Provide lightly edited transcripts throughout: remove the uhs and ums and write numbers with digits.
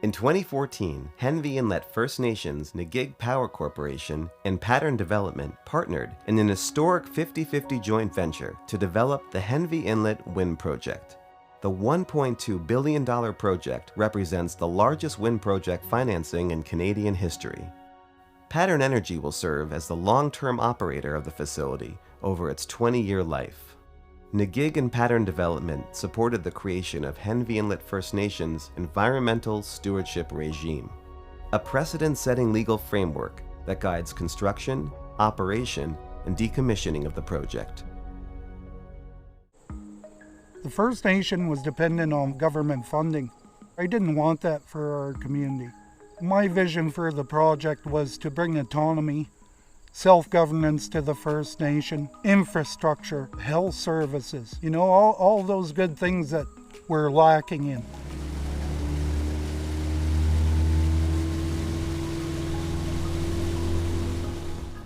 In 2014, Henvey Inlet First Nations, Ngig Power Corporation, and Pattern Development partnered in an historic 50-50 joint venture to develop the Henvey Inlet Wind Project. The $1.2 billion project represents the largest wind project financing in Canadian history. Pattern Energy will serve as the long-term operator of the facility over its 20-year life. Ngig and Pattern Development supported the creation of Henvey Inlet First Nations' environmental stewardship regime, a precedent-setting legal framework that guides construction, operation, and decommissioning of the project. The First Nation was dependent on government funding. I didn't want that for our community. My vision for the project was to bring autonomy, self-governance to the First Nation, infrastructure, health services, all those good things that we're lacking in.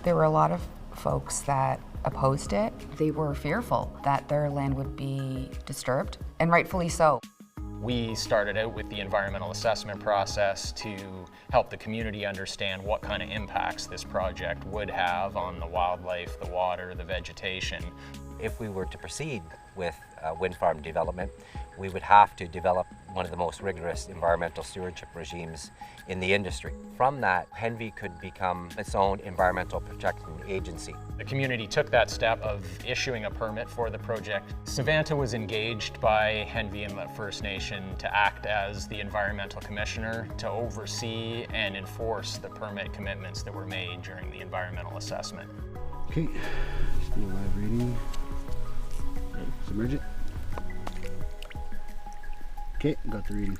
There were a lot of folks that opposed it. They were fearful that their land would be disturbed, and rightfully so. We started out with the environmental assessment process to help the community understand what kind of impacts this project would have on the wildlife, the water, the vegetation. If we were to proceed with wind farm development, we would have to develop one of the most rigorous environmental stewardship regimes in the industry. From that, Henvey could become its own environmental protection agency. The community took that step of issuing a permit for the project. Savanta was engaged by Henvey Inlet First Nation to act as the environmental commissioner to oversee and enforce the permit commitments that were made during the environmental assessment. Okay, stay live reading. Submerge it. Okay, got the reading.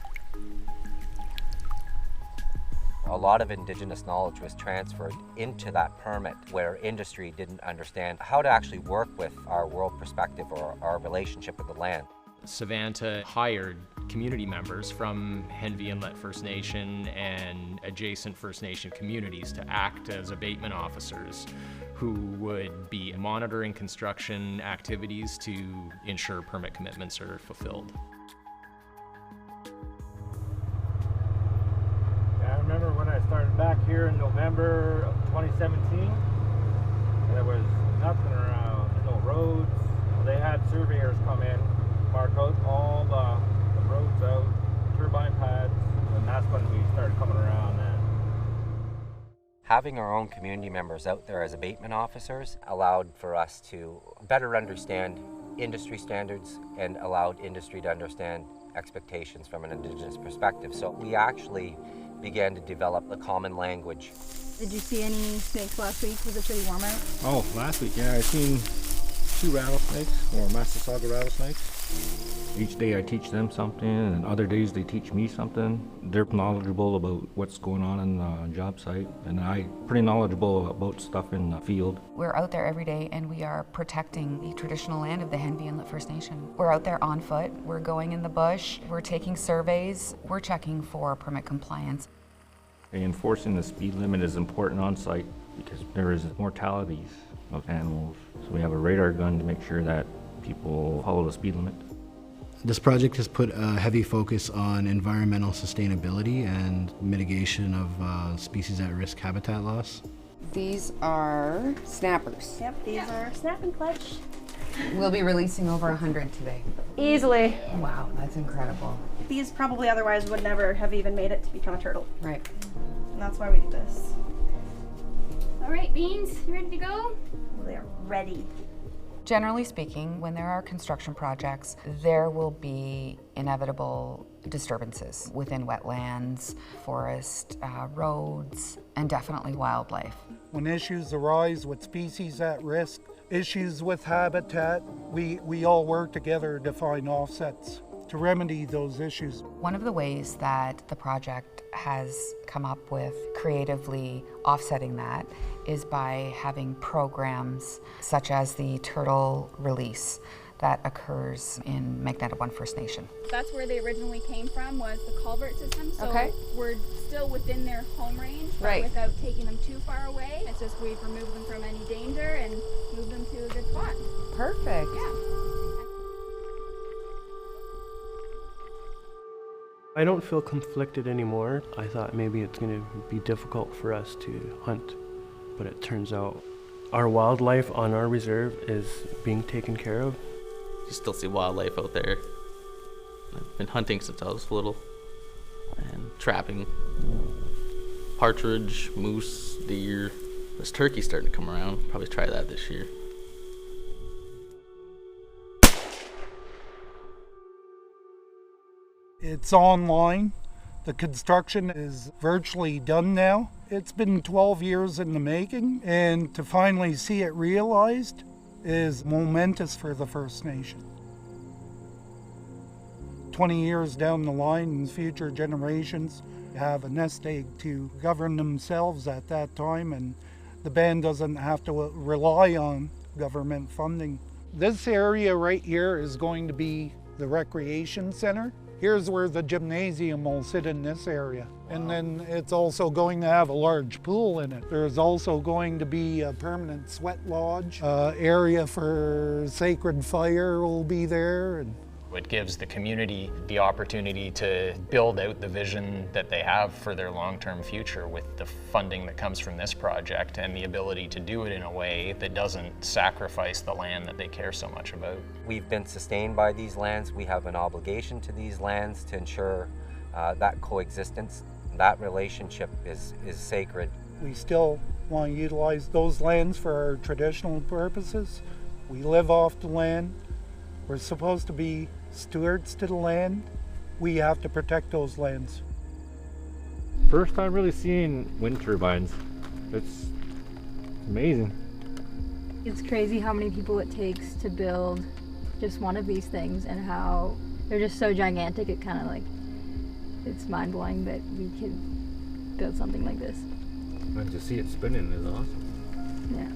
A lot of Indigenous knowledge was transferred into that permit where industry didn't understand how to actually work with our world perspective or our relationship with the land. Savanta hired community members from Henvey Inlet First Nation and adjacent First Nation communities to act as abatement officers who would be monitoring construction activities to ensure permit commitments are fulfilled. I remember when I started back here in November of 2017, there was nothing around, no roads. They had surveyors come in, mark out all the roads out, turbine pads, and that's when we started coming around then. Having our own community members out there as abatement officers allowed for us to better understand industry standards and allowed industry to understand expectations from an Indigenous perspective. So we actually began to develop a common language. Did you see any snakes last week? Was it pretty warm out? Oh, last week, yeah, I seen 2 rattlesnakes, or Massasauga rattlesnakes. Each day I teach them something, and other days they teach me something. They're knowledgeable about what's going on in the job site, and I'm pretty knowledgeable about stuff in the field. We're out there every day and we are protecting the traditional land of the Henvey Inlet First Nation. We're out there on foot, we're going in the bush, we're taking surveys, we're checking for permit compliance. Enforcing the speed limit is important on site because there is mortalities of animals. So we have a radar gun to make sure that people follow the speed limit. This project has put a heavy focus on environmental sustainability and mitigation of species at risk habitat loss. These are snappers. Yep, these are snap and clutch. We'll be releasing over 100 today. Easily. Wow, that's incredible. These probably otherwise would never have even made it to become a turtle. Right. And that's why we do this. All right, Beans, you ready to go? They are ready. Generally speaking, when there are construction projects, there will be inevitable disturbances within wetlands, forest, roads, and definitely wildlife. When issues arise with species at risk, issues with habitat, we all work together to find offsets to remedy those issues. One of the ways that the project has come up with creatively offsetting that is by having programs such as the turtle release that occurs in Magnetic One First Nation. That's where they originally came from, was the culvert system. So Okay. we're still within their home range, but Right. without taking them too far away. It's just we've removed them from any danger and moved them to a good spot. Perfect. Yeah. I don't feel conflicted anymore. I thought maybe it's going to be difficult for us to hunt, but it turns out our wildlife on our reserve is being taken care of. You still see wildlife out there. I've been hunting since I was little and trapping partridge, moose, deer. This turkey's starting to come around. Probably try that this year. It's online. The construction is virtually done now. It's been 12 years in the making, and to finally see it realized is momentous for the First Nation. 20 years down the line, and future generations have a nest egg to govern themselves at that time, and the band doesn't have to rely on government funding. This area right here is going to be the recreation center. Here's where the gymnasium will sit in this area. And then it's also going to have a large pool in it. There's also going to be a permanent sweat lodge. Area for sacred fire will be there. It gives the community the opportunity to build out the vision that they have for their long-term future with the funding that comes from this project and the ability to do it in a way that doesn't sacrifice the land that they care so much about. We've been sustained by these lands. We have an obligation to these lands to ensure that coexistence. That relationship is sacred. We still want to utilize those lands for our traditional purposes. We live off the land. We're supposed to be stewards to the land. We have to protect those lands. First time really seeing wind turbines. It's amazing. It's crazy how many people it takes to build just one of these things and how they're just so gigantic. It kind of like, it's mind-blowing that we can build something like this. And to see it spinning is awesome. Yeah.